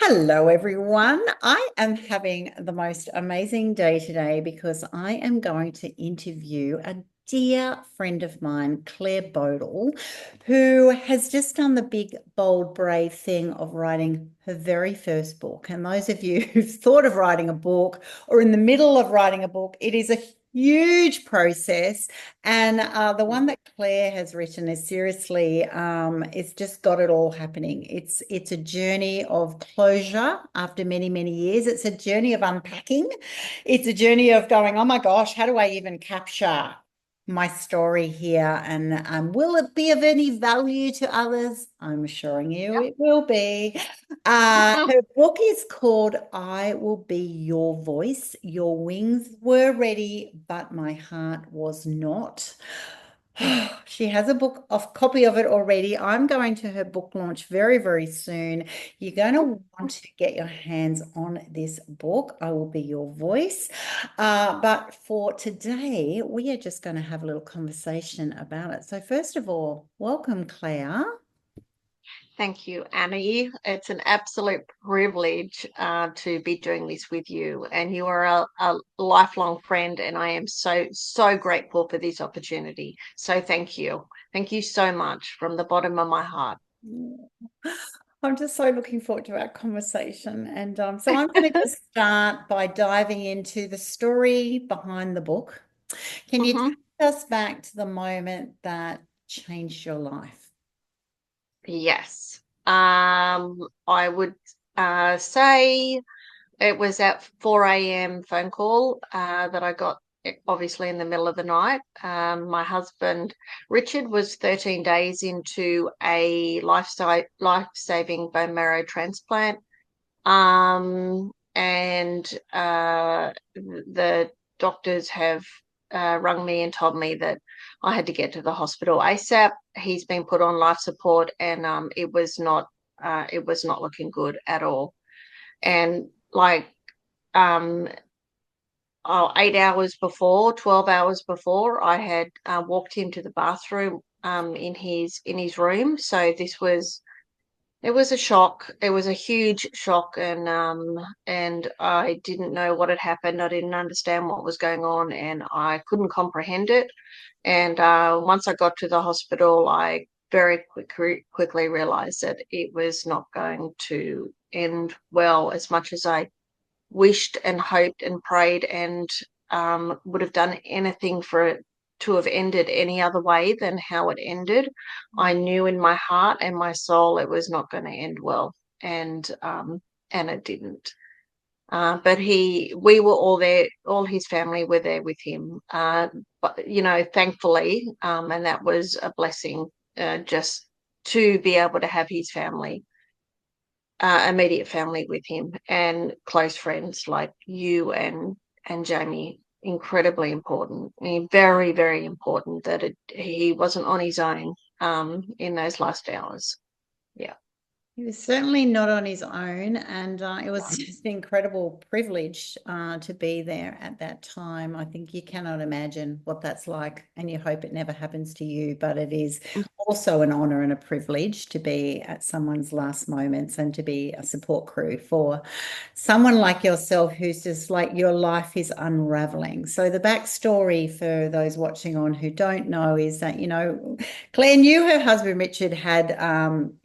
Hello, everyone. I am having the most amazing day today because I am going to interview a dear friend of mine, Claire Bodle, who has just done the big, bold, brave thing of writing her very first book. And those of you who've thought of writing a book or in the middle of writing a book, it is a huge process. And the one that Claire has written is seriously, it's just got it all happening. It's a journey of closure after many, many years. It's a journey of unpacking. It's a journey of going, oh my gosh, how do I even capture my story here? And will it be of any value to others? I'm assuring you it will be. Her book is called I Will Be Your Voice. Your wings were ready, but my heart was not. She has a copy of it already. I'm going to her book launch very, very soon. You're going to want to get your hands on this book. I Will Be Your Voice. But for today, we are just going to have a little conversation about it. So first of all, welcome, Claire. Thank you, Annie. It's an absolute privilege to be doing this with you. And you are a lifelong friend, and I am so grateful for this opportunity. So thank you. Thank you so much from the bottom of my heart. I'm just so looking forward to our conversation. And so I'm going to just start by diving into the story behind the book. Can you take hmm us back to the moment that changed your life? Yes. I would say it was at 4 a.m. phone call that I got, obviously in the middle of the night. My husband, Richard, was 13 days into a life-saving bone marrow transplant. And the doctors have rung me and told me that I had to get to the hospital ASAP. He's been put on life support, and it was not looking good at all. And like um 8 hours before, 12 hours before, I had walked him to the bathroom in his room. So it was a shock. It was a huge shock, and I didn't know what had happened. I didn't understand what was going on, and I couldn't comprehend it. And once I got to the hospital, I very quickly realized that it was not going to end well, as much as I wished and hoped and prayed, and would have done anything for it to have ended any other way than how it ended. I knew in my heart and my soul it was not going to end well, and it didn't. But we were all there. All his family were there with him. But thankfully, and that was a blessing, just to be able to have his family, immediate family with him, and close friends like you and Jamie. Incredibly important. I mean, very, very important that he wasn't on his own in those last hours. Yeah. He was certainly not on his own, and it was just an incredible privilege to be there at that time. I think you cannot imagine what that's like, and you hope it never happens to you, but it is also an honor and a privilege to be at someone's last moments and to be a support crew for someone like yourself who's just like your life is unraveling. So the backstory for those watching on who don't know is that, Claire knew her husband Richard had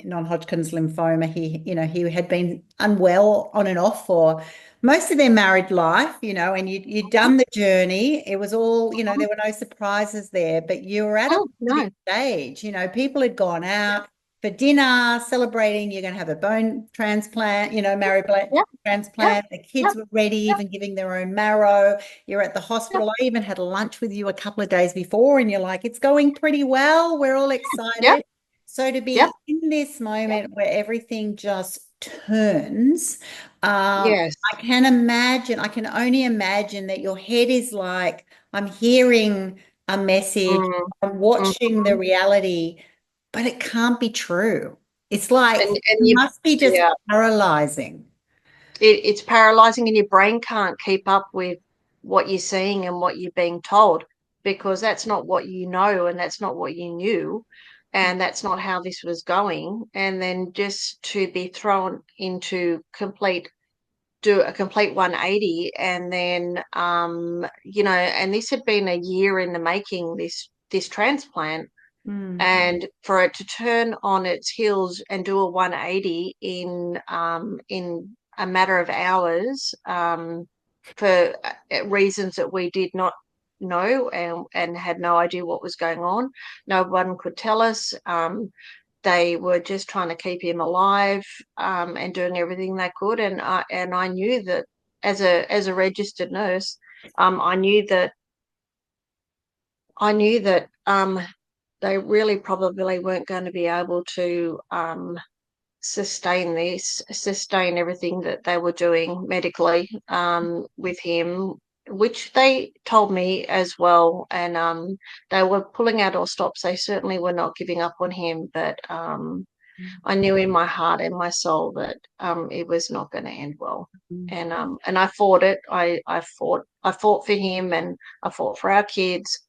non-Hodgkin's lymphoma. He had been unwell on and off for most of their married life, and you'd done the journey. It was all, there were no surprises there, but you were at a Oh positive no. stage. People had gone out for dinner, celebrating you're going to have a bone transplant, marrow Yeah. Yeah. transplant. The Yeah. kids were ready, Yeah. even giving their own marrow. You're at the Yeah. hospital. I even had a lunch with you a couple of days before, and you're like, it's going pretty well. We're all Yeah. excited. So to Yeah. be in this moment where everything just turns, Yes. I can only imagine that your head is like, I'm hearing a message, Mm, I'm watching the mhm. reality, but it can't be true. It's like And it you, must be just yeah, paralyzing. it's paralyzing, and your brain can't keep up with what you're seeing and what you're being told, because that's not what you know and that's not what you knew. and that's not how this was going. And then just to be thrown into do a complete 180, and then and this had been a year in the making, this transplant, Mm. and for it to turn on its heels and do a 180 in a matter of hours, for reasons that we did not know, and had no idea what was going on. No one could tell us. They were just trying to keep him alive, and doing everything they could. And I knew that, as a registered nurse, I knew that they really probably weren't going to be able to sustain everything that they were doing medically, with him, which they told me as well. And they were pulling out all stops. They certainly were not giving up on him, but I knew in my heart and my soul that it was not going to end well. Mm. And I fought it. I fought for him, and I fought for our kids.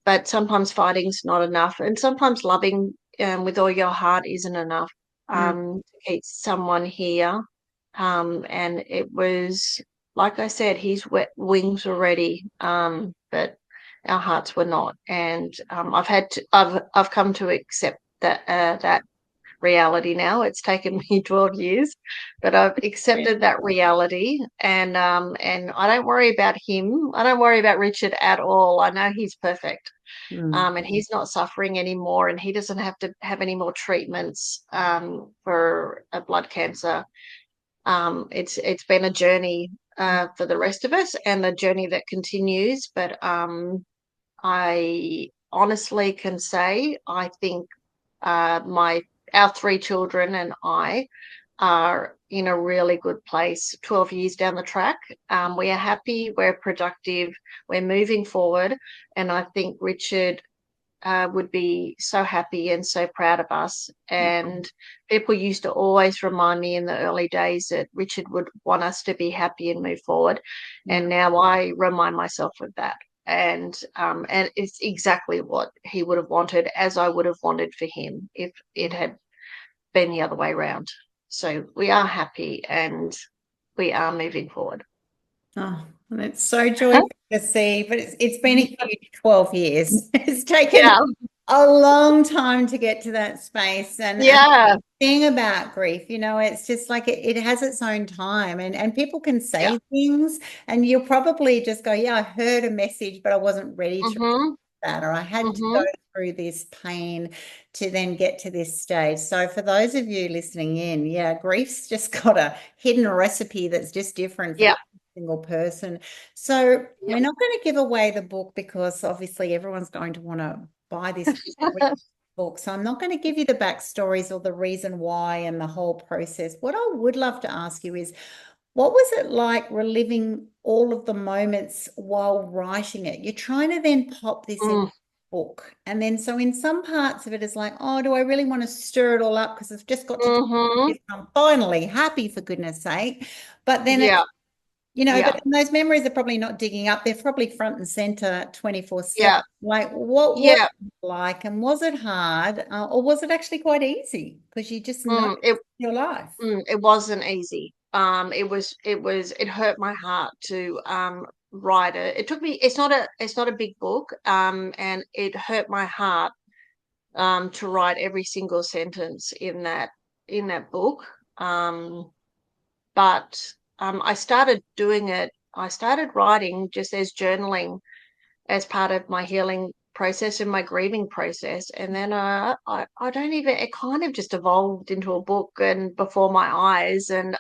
But sometimes fighting's not enough, and sometimes loving, with all your heart isn't enough, Mm. to keep someone here. And it was, like I said, his wings were ready, but our hearts were not. And I've come to accept that reality now. It's taken me 12 years, but I've Yeah. accepted that reality. And I don't worry about him. I don't worry about Richard at all. I know he's perfect. Mm. And he's not suffering anymore, and he doesn't have to have any more treatments, for a blood cancer. It's been a journey, for the rest of us, and a journey that continues. But I honestly can say, I think, my our three children and I are in a really good place 12 years down the track. We are happy, we're productive, we're moving forward. And I think Richard, would be so happy and so proud of us. And people used to always remind me in the early days that Richard would want us to be happy and move forward. Yeah. And now I remind myself of that. And it's exactly what he would have wanted, as I would have wanted for him if it had been the other way around. So we are happy, and we are moving forward. Oh, and it's so joyful to see, but it's been a huge 12 years. It's taken Yeah, a long time to get to that space. And yeah, the thing about grief, it's just like it has its own time, and people can yeah. say things and you'll probably just go, yeah, I heard a message, but I wasn't ready to Mhm, that, or I had to go mhm. through this pain to then get to this stage. So for those of you listening in, yeah, grief's just got a hidden recipe that's just different for Yeah, every single person. So yeah. we're not going to give away the book because obviously everyone's going to want to buy this book. So I'm not going to give you the backstories or the reason why and the whole process. What I would love to ask you is, what was it like reliving all of the moments while writing it? You're trying to then pop this in Mm, book. And then so in some parts of it is like, oh, do I really want to stir it all up because I've just got to do mhm. this. I'm finally happy for goodness sake. But then Yeah, it's, yeah, but those memories are probably not digging up. They're probably front and center 24/7. yeah, Like what was yeah. it like, and was it hard, or was it actually quite easy because you just know Mm, it your life? it wasn't easy. It hurt my heart to write it. It took me. It's not a big book. And it hurt my heart to write every single sentence in that book. Um, but I started doing it. I started writing just as journaling, as part of my healing process and my grieving process. And then I don't even, it kind of just evolved into a book and before my eyes. And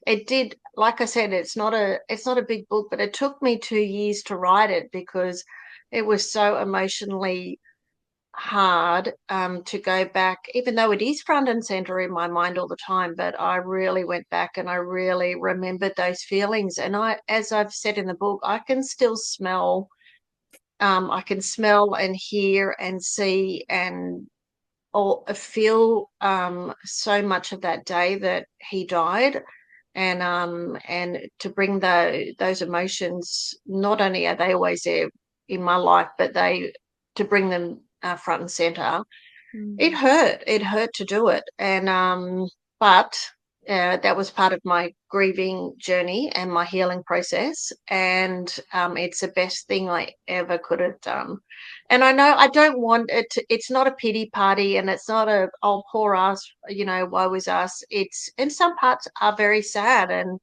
it did, like I said, it's not a big book, but it took me 2 years to write it because it was so emotionally hard, to go back, even though it is front and center in my mind all the time. But I really went back and I really remembered those feelings. And as I've said in the book, I can smell and hear and see and or feel, so much of that day that he died. And to bring those emotions, not only are they always there in my life, but to bring them front and center. Mm. It hurt to do it, and but that was part of my grieving journey and my healing process, and it's the best thing I ever could have done. And I know I don't want it to, it's not a pity party, and it's not a, oh, poor us, woe is us. It's, and some parts are very sad, and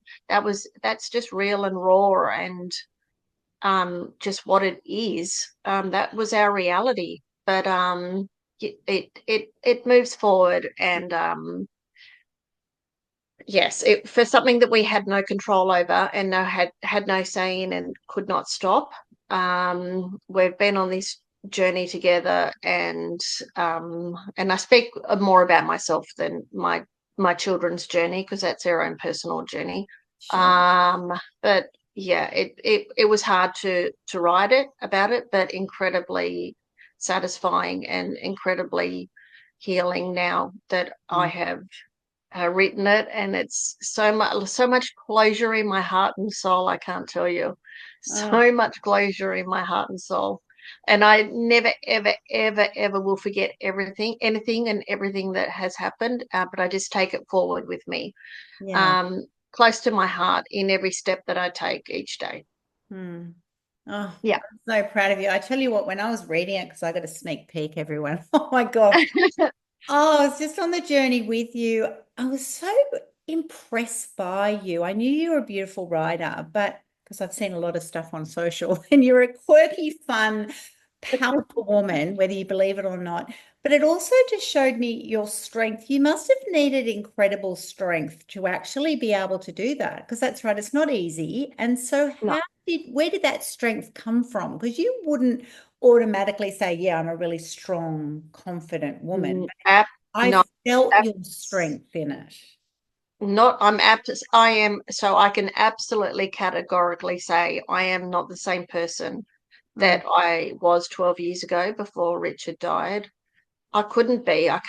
that's just real and raw, and just what it is. That was our reality, but it moves forward, and yes, it, for something that we had no control over and had no say in and could not stop. We've been on this journey together, and I speak more about myself than my children's journey, because that's their own personal journey. Sure. But yeah, it was hard to write it about it, but incredibly satisfying and incredibly healing now that I Mm. have written it, and it's so much closure in my heart and soul. I can't tell you, Oh, so much closure in my heart and soul, and I never, ever, ever, ever will forget anything and everything that has happened. But I just take it forward with me, yeah. um, close to my heart in every step that I take each day. Hmm. Oh, Yeah. I'm so proud of you. I tell you what, when I was reading it, because I got a sneak peek, everyone. Oh my gosh. Oh, I was just on the journey with you. I was so impressed by you. I knew you were a beautiful writer, but because I've seen a lot of stuff on social, and you're a quirky, fun, powerful woman, whether you believe it or not. But it also just showed me your strength. You must have needed incredible strength to actually be able to do that, because that's right, it's not easy. And so, No. where did that strength come from? Because you wouldn't automatically say, yeah, I'm a really strong, confident woman. App. I No. felt your strength in it. Not, I'm apt, I am, so I can absolutely categorically say I am not the same person Mm, that I was 12 years ago before Richard died. I couldn't be. I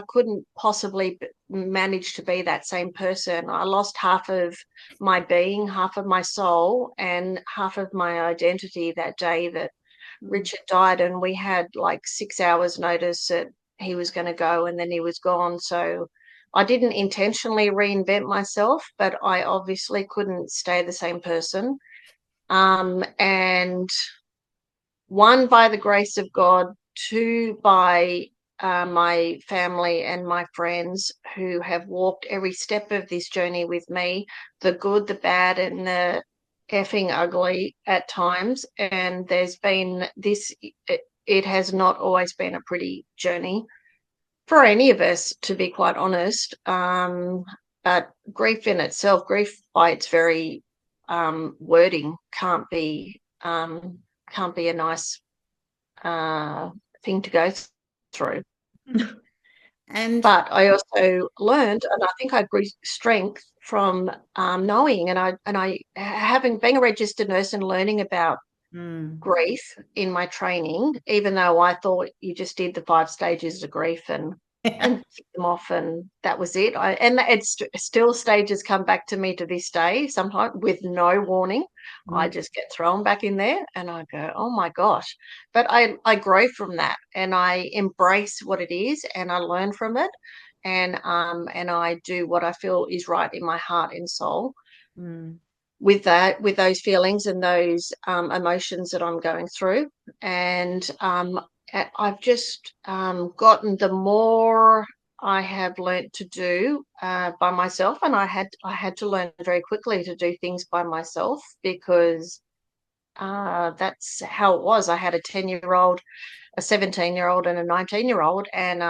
couldn't possibly manage to be that same person. I lost half of my being, half of my soul, and half of my identity that day that mm, Richard died. And we had like 6 hours notice that he was going to go, and then he was gone. So I didn't intentionally reinvent myself, but I obviously couldn't stay the same person. And one, by the grace of God; two, by my family and my friends who have walked every step of this journey with me, the good, the bad, and the effing ugly at times. And there's been this, it has not always been a pretty journey for any of us, to be quite honest. But grief in itself, grief by its very wording, can't be a nice uh, thing to go through. and But I also learned, and I think I grew strength from knowing, and I having been a registered nurse and learning about mm, grief in my training, even though I thought you just did the 5 stages of grief and tick them off, and that was it. And it's still, stages come back to me to this day, sometimes with no warning. I mm, just get thrown back in there, and I go, oh my gosh. But I grow from that, and I embrace what it is, and I learn from it, and I do what I feel is right in my heart and soul mm, with that, with those feelings and those emotions that I'm going through. And I've just gotten, the more I have learnt to do by myself, and I had to learn very quickly to do things by myself, because that's how it was. I had a 10-year-old, a 17-year-old, and a 19-year-old, and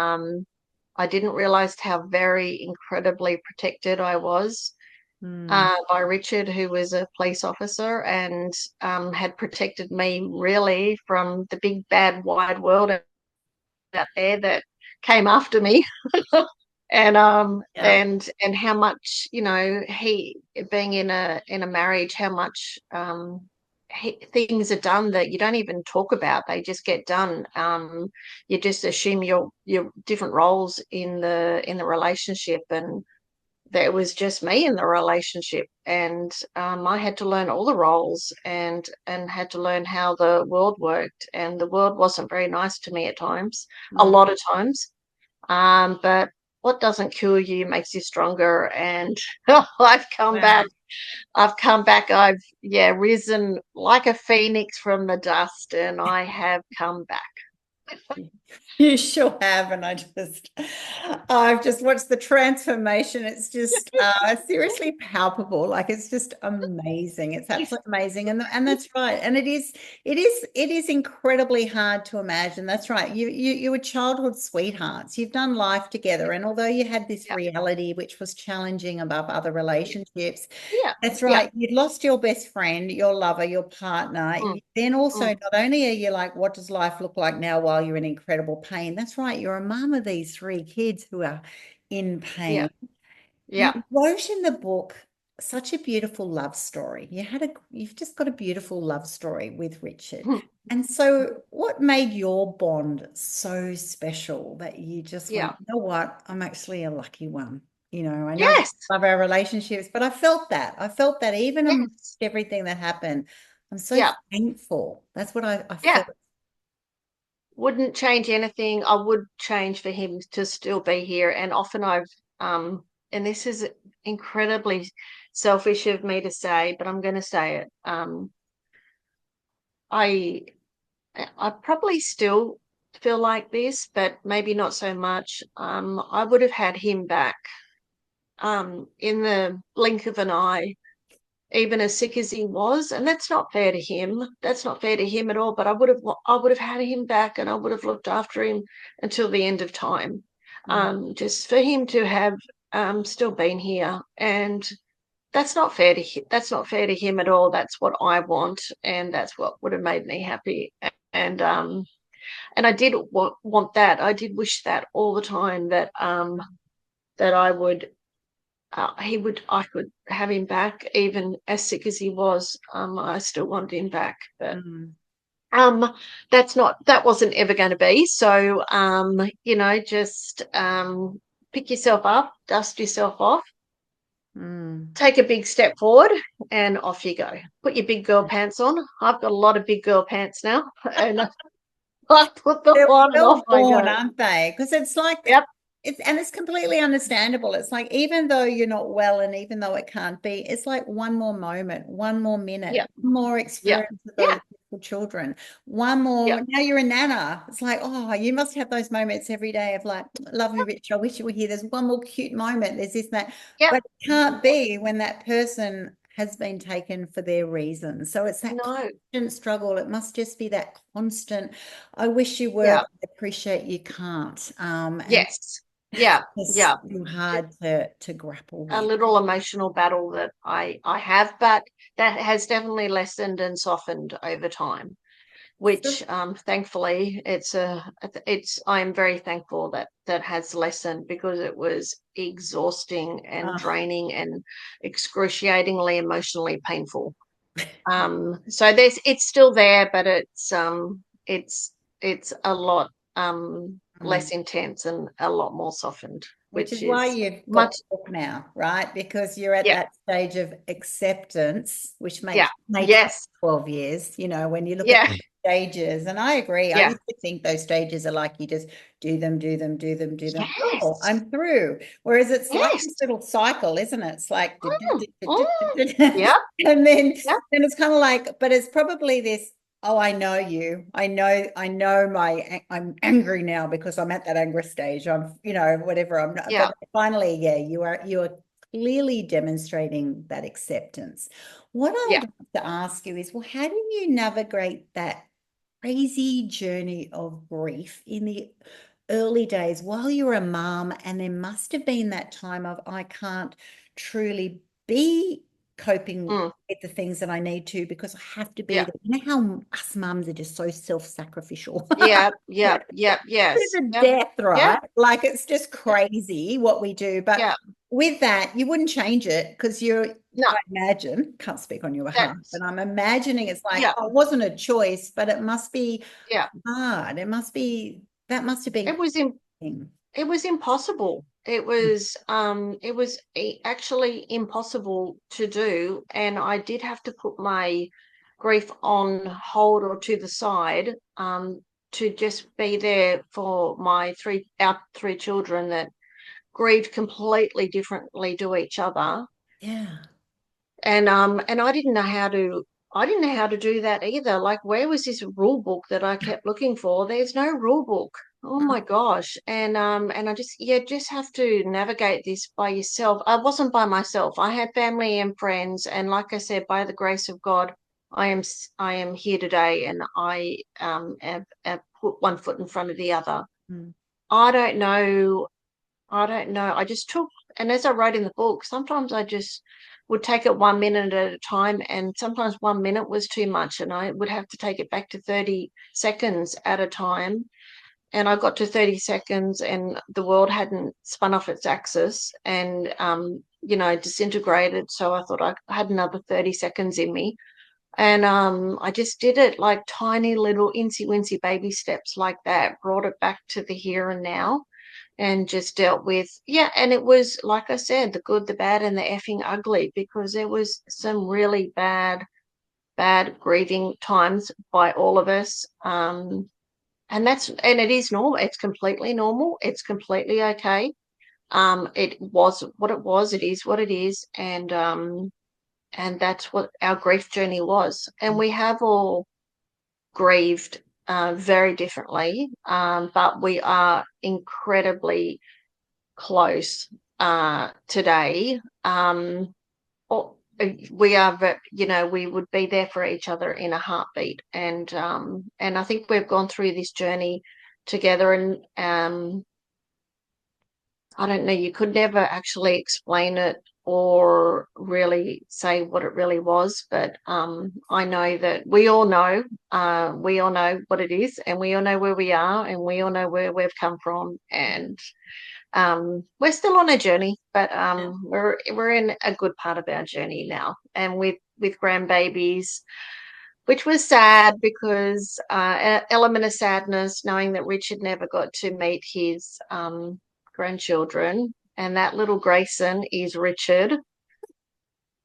I didn't realize how very incredibly protected I was mm. by Richard, who was a police officer, and had protected me really from the big bad wide world out there that came after me. Yeah. And how much, he, being in a marriage, how much things are done that you don't even talk about. They just get done. You just assume your different roles in the relationship, there was just me in the relationship, and I had to learn all the roles and had to learn how the world worked, and the world wasn't very nice to me at times, a Mm. lot of times. But what doesn't kill you makes you stronger, and I've come back. Wow. I've come back. I've risen like a phoenix from the dust, and I have come back. You sure have, and I've just watched the transformation. It's just seriously palpable. Like it's just amazing. It's absolutely amazing, and that's right. And it is incredibly hard to imagine. That's right. You were childhood sweethearts. You've done life together, and although you had this Yeah, reality which was challenging above other relationships, yeah, that's yeah. right. You'd lost your best friend, your lover, your partner. Mm, Then also, mm. not only are you like, what does life look like now while you're in incredible pain? That's right. You're a mum of these three kids who are in Yeah, pain. You yeah. wrote in the book such a beautiful love story. You've just got a beautiful love story with Richard. Mm, And so, what made your bond so special that you just went, yeah. you know what? I'm actually a lucky one. I know we Yes, love our relationships, but I felt that. I felt that even amongst yes. everything that happened, I'm so Yeah, thankful. That's what I yeah. felt. Wouldn't change anything. I would change for him to still be here. And often um, and this is incredibly selfish of me to say, but I'm going to say it. I I probably still feel like this, but maybe not so much. I would have had him back in the blink of an eye, even as sick as he was, and that's not fair to him. That's not fair to him at all. But I would have had him back, and I would have looked after him until the end of time, Mm, just for him to have still been here. And that's not fair to him. That's not fair to him at all. That's what I want, and that's what would have made me happy. And I did want that. I did wish that all the time that I would I could have him back, even as sick as he was. I still wanted him back, but mm, um, that wasn't ever going to be. So just pick yourself up, dust yourself off, mm. take a big step forward, and off you go. Put your big girl pants on. I've got a lot of big girl pants now, and I put them They're on and off well I born, go. aren't they? Because it's like Yep. it's completely understandable. It's like even though you're not well and even though it can't be, it's like one more moment, one more minute, Yep. one more Yep. experience with those Yeah. beautiful children, one more. Yep. Now you're a nana. It's like, oh, you must have those moments every day of like, love you, Rich. I wish you were here. There's one more cute moment. There's this and that. Yep. But it can't be when that person has been taken for their reasons. So it's that No. constant struggle. It must just be that constant. I wish you were, Yeah. but I appreciate you can't. And Yes. Yeah. it's Yeah. too hard to grapple A with. little emotional battle that I have, but that has definitely lessened and softened over time. So, Which thankfully I'm very thankful that that has lessened, because it was exhausting and uh, draining and excruciatingly emotionally painful. So it's still there, but it's a lot less mm. intense and a lot more softened, Which which is why is you've got much. the book now, right? Because you're at Yeah, that stage of acceptance, which yeah, may take yes, 12 years, when you look at yeah, the stages. And I agree. I yeah, used to think those stages are like you just do them, do them, do them, do them. Oh, yes, I'm through. Whereas it's like yes. this little cycle, isn't it? It's like, Mm, mm, yeah, and yeah, then it's kind of like, but it's probably this. Oh, I know you. I know I'm angry now because I'm at that angry stage. I'm, whatever I'm not, yeah. but finally, yeah, you are clearly demonstrating that acceptance. What I Yeah. would like to ask you is, well, how do you navigate that crazy journey of grief in the early days while you were a mom? And there must have been that time of I can't truly be coping Mm, with the things that I need to because I have to be yeah. there. You know how us mums are just so self-sacrificial. Yeah. Yeah. Yeah. To Yes. the Yep. death, Yeah. right? Like it's just crazy what we do. But Yeah. with that, you wouldn't change it because No, I imagine, can't speak on your behalf, but that's I'm imagining it's like, yeah. oh, it wasn't a choice, but it must be Yeah. hard. That must have been It was thing. it was impossible. Actually impossible to do, and I did have to put my grief on hold or to the side, to just be there for our three children that grieved completely differently to each other. Yeah. And I didn't know how to do that either. Like, where was this rule book that I kept looking for? There's no rule book. Oh my gosh. And I just, just have to navigate this by yourself. I wasn't by myself. I had family and friends, and like I said, by the grace of God, I am here today, and have put one foot in front of the other. Mm. I don't know I don't know. I just took, and as I wrote in the book, sometimes I just would take it 1 minute at a time, and sometimes 1 minute was too much, and I would have to take it back to 30 seconds at a time. And I got to 30 seconds, and the world hadn't spun off its axis and, disintegrated. So I thought I had another 30 seconds in me. And I just did it like tiny little incy wincy baby steps like that, brought it back to the here and now, and just dealt with, and it was, like I said, the good, the bad, and the effing ugly, because there was some really bad grieving times by all of us. And it is normal. It's completely normal. It's completely okay. It was what it was. It is what it is. And that's what our grief journey was. And we have all grieved very differently, but we are incredibly close today. We are, we would be there for each other in a heartbeat, and I think we've gone through this journey together. And I don't know, you could never actually explain it or really say what it really was, but I know that we all know what it is, and we all know where we are, and we all know where we've come from, and we're still on a journey, but we're in a good part of our journey now, and with grandbabies, which was sad, because an element of sadness knowing that Richard never got to meet his grandchildren, and that little Grayson is Richard.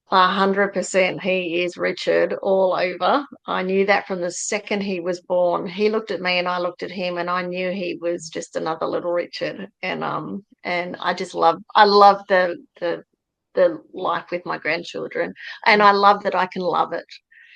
100% he is Richard all over. I knew that from the second he was born. He looked at me and I looked at him, and I knew he was just another little Richard. And I love the life with my grandchildren. And I love that I can love it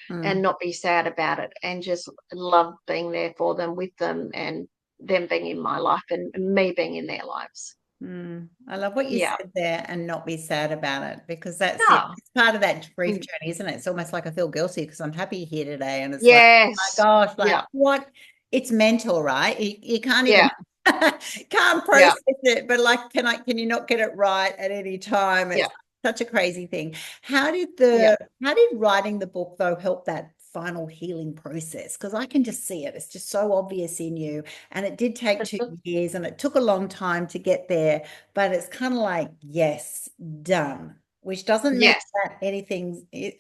and Mm. not be sad about it, and just love being there for them, with them, and them being in my life and me being in their lives. Mm. I love what you Yeah. said there, and not be sad about it, because that's it. Yeah. It's part of that grief Mm. journey, isn't it? It's almost like I feel guilty because I'm happy here today. And it's like, oh my Yes. gosh, like Yeah. what? It's mental, right? You can't even Yeah. can't Yeah. process it, but like, can you not get it right at any time? Yeah. It's such a crazy thing. Yeah. How did writing the book though help that final healing process? Because I can just see it. It's just so obvious in you. And it did take 2 years, and it took a long time to get there, but it's kind of like, yes, done, which doesn't mean Yes. that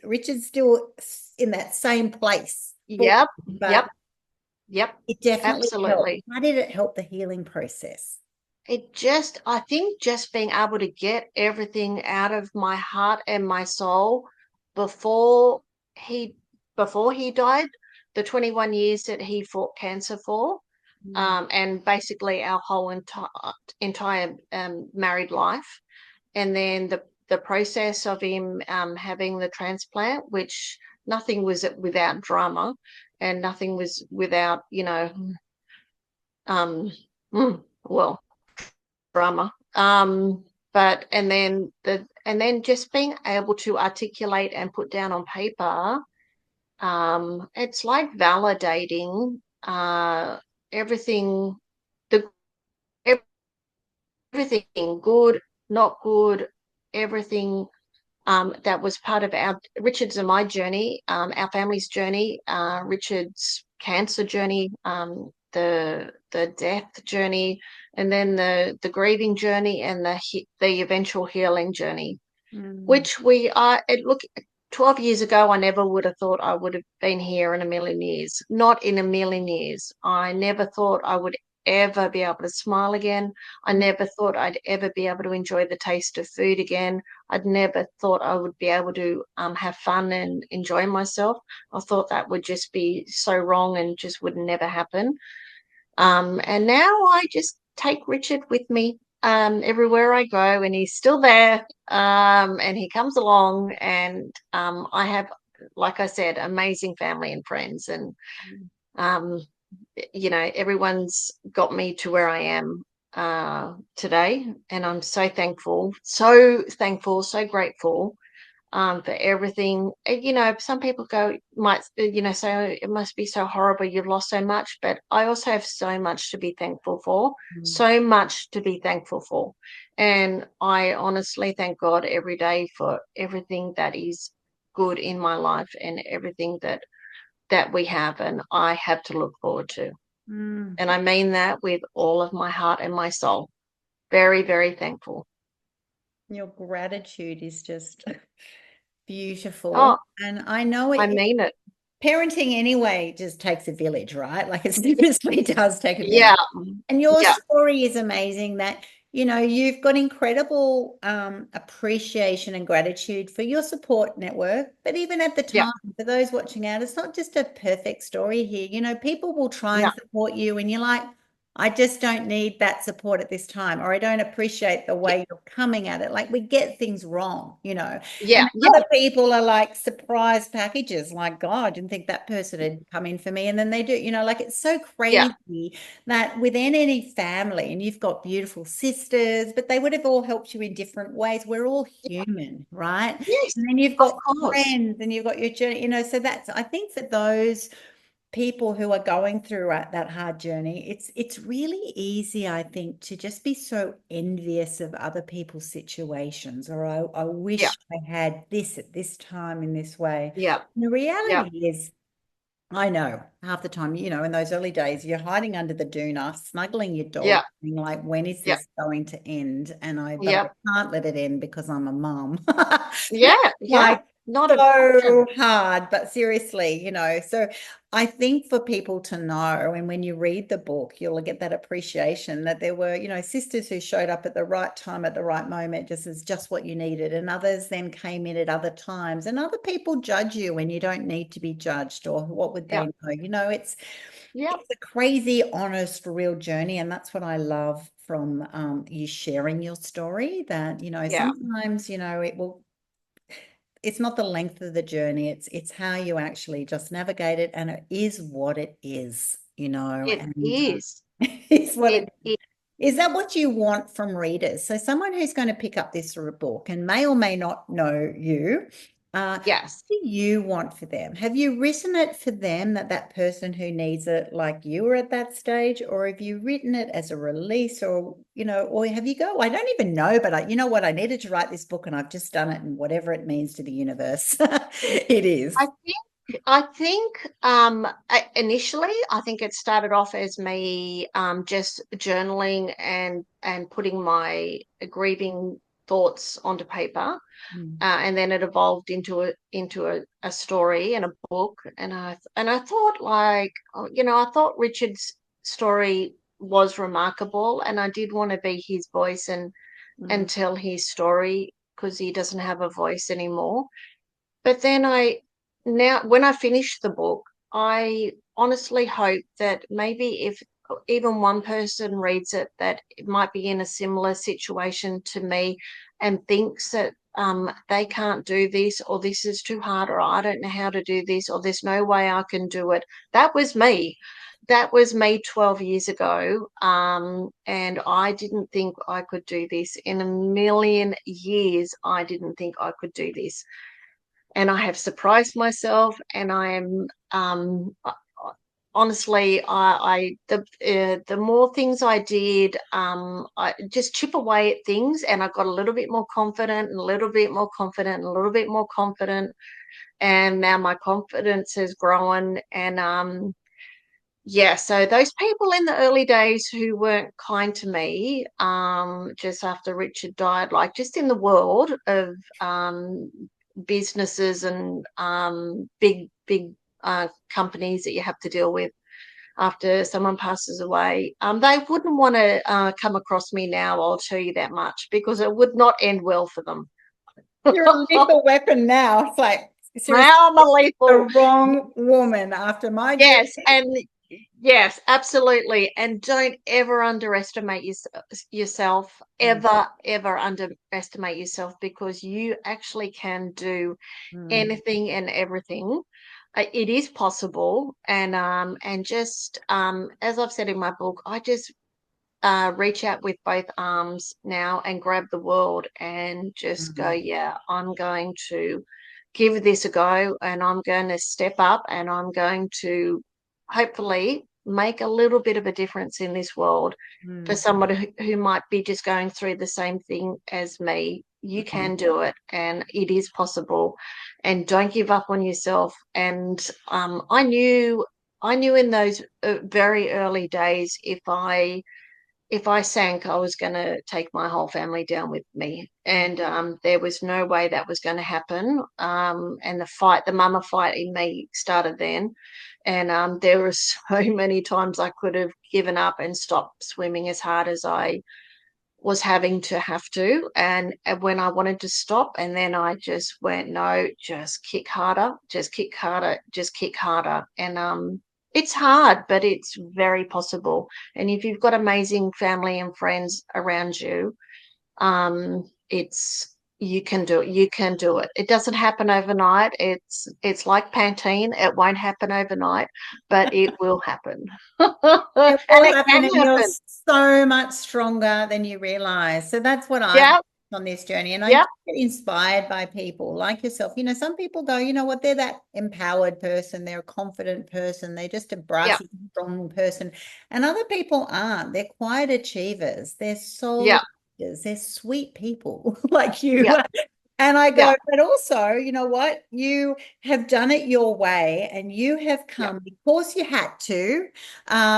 Richard's still in that same place, Yep. but Yep. Yep. it definitely helped. Absolutely. How did it help the healing process? I think just being able to get everything out of my heart and my soul before he before he died, the 21 years that he fought cancer for, Mm. and basically our whole entire married life, and then the process of him having the transplant, which nothing was without drama, and nothing was without, um, well, drama. But and then just being able to articulate and put down on paper, it's like validating everything, the everything good, not good, everything that was part of our Richard's and my journey, our family's journey, Richard's cancer journey, the death journey, and then the grieving journey, and the eventual healing journey, Mm. which we are. It look 12 years ago, I never would have thought I would have been here in a million years. Not in a million years. I never thought I would ever be able to smile again. I never thought I'd ever be able to enjoy the taste of food again. I'd never thought I would be able to have fun and enjoy myself. I thought that would just be so wrong and just would never happen. And now I just take Richard with me everywhere I go, and he's still there. And he comes along, and I have, like I said, amazing family and friends, and um, everyone's got me to where I am today, and I'm so thankful, so grateful for everything. Some people might say, "Oh, it must be so horrible. You've lost so much," but I also have so much to be thankful for, Mm. so much to be thankful for, and I honestly thank God every day for everything that is good in my life and everything that we have and I have to look forward to. Mm. And I mean that with all of my heart and my soul. Very, very thankful. Your gratitude is just beautiful. Oh, And I know I it, mean it. parenting anyway just takes a village, right? Like it seriously does take a village. Yeah, And your yeah, story is amazing that, you've got incredible appreciation and gratitude for your support network. But even at the yeah, time, for those watching out, it's not just a perfect story here. People will try yeah, and support you, and you're like, I just don't need that support at this time, or I don't appreciate the yeah, way you're coming at it. Like we get things wrong. yeah, And yeah, other people are like surprise packages, like, God, I didn't think that person had come in for me. And then they do, like it's so yeah, crazy that within any family, and you've got beautiful sisters, but they would have all helped you in different ways. We're all yeah. human, right? Yes, And then you've of got course. friends and you've got your journey, so I think for those people who are going through that hard journey, it's really easy, I think, to just be so envious of other people's situations, or I Yeah, wish I had this at this time in this way. yeah, And the yeah, reality is, I know half the time, in those early days, you're hiding under the doona, snuggling your dog, yeah, being like, when is yeah, this going to end? But yeah, I can't let it end because I'm a mum. yeah, yeah. Like Not an option. so hard, but seriously. So I think for people to know, and when you read the book, you'll get that appreciation that there were, sisters who showed up at the right time, at the right moment, just as just what you needed. And others then came in at other times, and other people judge you when you don't need to be judged, or what would they Yeah, know? yeah, It's a crazy, honest, real journey. And that's what I love from you sharing your story, that, yeah, sometimes, it's not the length of the journey, it's how you actually just navigate it, and it is what it is. it And is. it's what It it is. is. That what you want from readers? So someone who's going to pick up this book and may or may not know you, Yes. what do you want for them? Have you written it for them, that person who needs it, like you were at that stage, or have you written it as a release, or have you go, I don't even know, but you know what, I needed to write this book and I've just done it, and whatever it means to the universe, it I is. think initially I think it started off as me just journaling and putting my grieving thoughts onto paper, Mm. and then it evolved into a story and a book, and I thought, like, I thought Richard's story was remarkable, and I did want to be his voice and Mm. tell his story because he doesn't have a voice anymore. But then now when I finish the book, I honestly hope that maybe if even one person reads it that it might be in a similar situation to me and thinks that they can't do this, or this is too hard, or I don't know how to do this, or there's no way I can do it. That was me. That was me 12 years ago. And I didn't think I could do this. In a million years, I didn't think I could do this, and I have surprised myself. And I am honestly, the more things I did, I just chip away at things, and I got a little bit more confident, and a little bit more confident, and a little bit more confident, and now my confidence has grown. And yeah, so those people in the early days who weren't kind to me, just after Richard died, like just in the world of businesses and big companies that you have to deal with, after someone passes away. They wouldn't want to come across me now, I'll tell you that much, because it would not end well for them. You're a lethal weapon now. It's like, seriously, Now I'm a the lethal. wrong woman after my journey. Yes, and yes, absolutely. And don't ever underestimate yourself, Mm, ever underestimate yourself, because you actually can do mm, anything and everything. It is possible, and just as I've said in my book, I just reach out with both arms now and grab the world and just go, mm, yeah, I'm going to give this a go, and I'm going to step up, and I'm going to hopefully make a little bit of a difference in this world for mm, somebody who might be just going through the same thing as me. You mm, can do it, and it is possible, and don't give up on yourself. And I knew in those very early days, if I sank, I was going to take my whole family down with me. mm, And there was no way that was going to happen. And the mama fight in me started then. And there were so many times I could have given up and stopped swimming as hard as I was having to have to. And when I wanted to stop, and then I just went, no, just kick harder, just kick harder, just kick harder. And it's hard, but it's very possible. And if you've got amazing family and friends around you, it's you can do it. You can do it. It doesn't happen overnight. It's like Pantene. It won't happen overnight, but it will happen. it And will it happen, can and you're happen. so much stronger than you realize. So that's what I've Yeah, on this journey. And I yeah, get inspired by people like yourself. Some people go, you know what, they're that empowered person, they're a confident person, they're just a yeah, brassy, strong person. And other people aren't. They're quiet achievers, they're soul yeah, leaders, they're sweet people like you. yeah, And I yeah, go, but also, you know what? You have done it your way and you have yeah, come because you had to,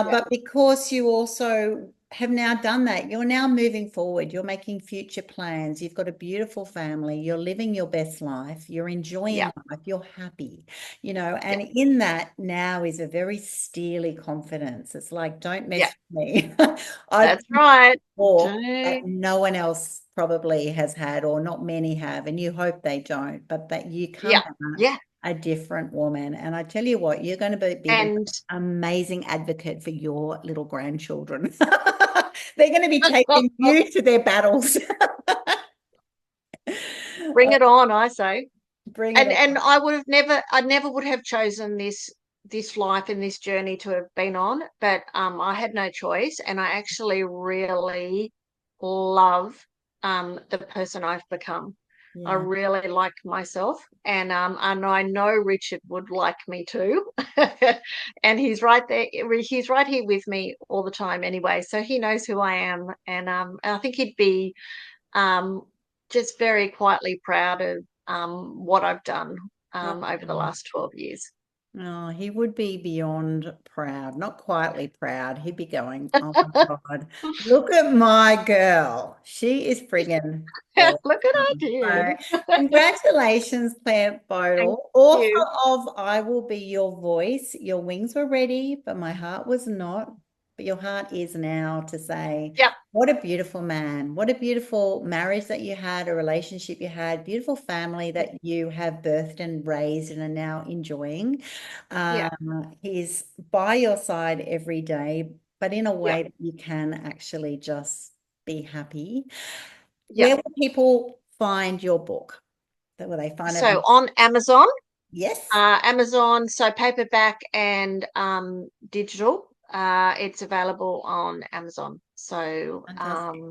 yeah, but because you also have now done that, you're now moving forward. You're making future plans. You've got a beautiful family. You're living your best life. You're enjoying yeah, life. You're happy, yeah. and in that now is a very steely confidence. It's like, don't Yeah, mess with me. I've that's right. walk that Do no one else probably has had, or not many have, and you hope they don't, but that you come yeah, out yeah. a different woman. And I tell you what, you're going to be the And amazing advocate for your little grandchildren. They're going to be taking you to their battles. bring it on, I say. Bring it And on. I never would have chosen this life and this journey to have been on, but I had no choice, and I actually really love the person I've become. I Yeah. really like myself, and I know Richard would like me too. And he's right there. He's right here with me all the time anyway, so he knows who I am, and I think he'd be um, just very quietly proud of what I've done over the Oh. last 12 years. Oh, he would be beyond proud, not quietly proud. He'd be going, oh my God, look at my girl. She is friggin' Look at awesome. So, you. congratulations, Claire Thank Bodle, author you. of I Will Be Your Voice. Your wings were ready, but my heart was not. But your heart is now to say, Yep, what a beautiful man. What a beautiful marriage that you had, a relationship you had, beautiful family that you have birthed and raised and are now enjoying. yep, He's by your side every day, but in a yep, way that you can actually just be happy. Where yep. will people find your book? That will they find it So on? on Amazon, Yes. so paperback and digital, it's available on Amazon. So Fantastic.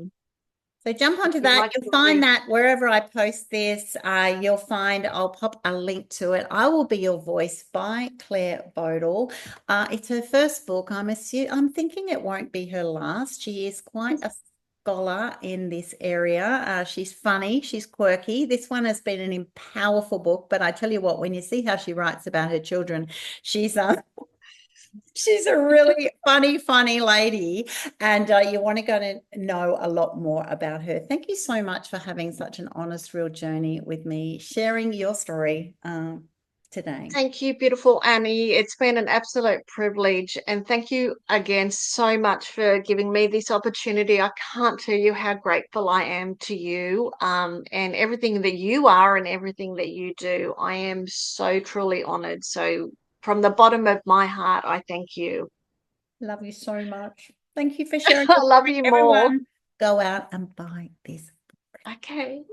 So jump if onto you'd that. like You'll to find read, that wherever I post this. You'll find I'll pop a link to it. I Will Be Your Voice by Claire Bodle. It's her first book. I'm thinking it won't be her last. She is quite a scholar in this area. She's funny. She's quirky. This one has been an powerful book. But I tell you what, when you see how she writes about her children, she's she's a really funny, funny lady, and you want to go to know a lot more about her. Thank you so much for having such an honest, real journey with me, sharing your story. today. Thank you, beautiful Annie. It's been an absolute privilege. And thank you again so much for giving me this opportunity. I can't tell you how grateful I am to you, and everything that you are and everything that you do. I am so truly honored. So, from the bottom of my heart, I thank you. Love you so much. Thank you for sharing I your love story. you more. Everyone, go out and buy this. Okay.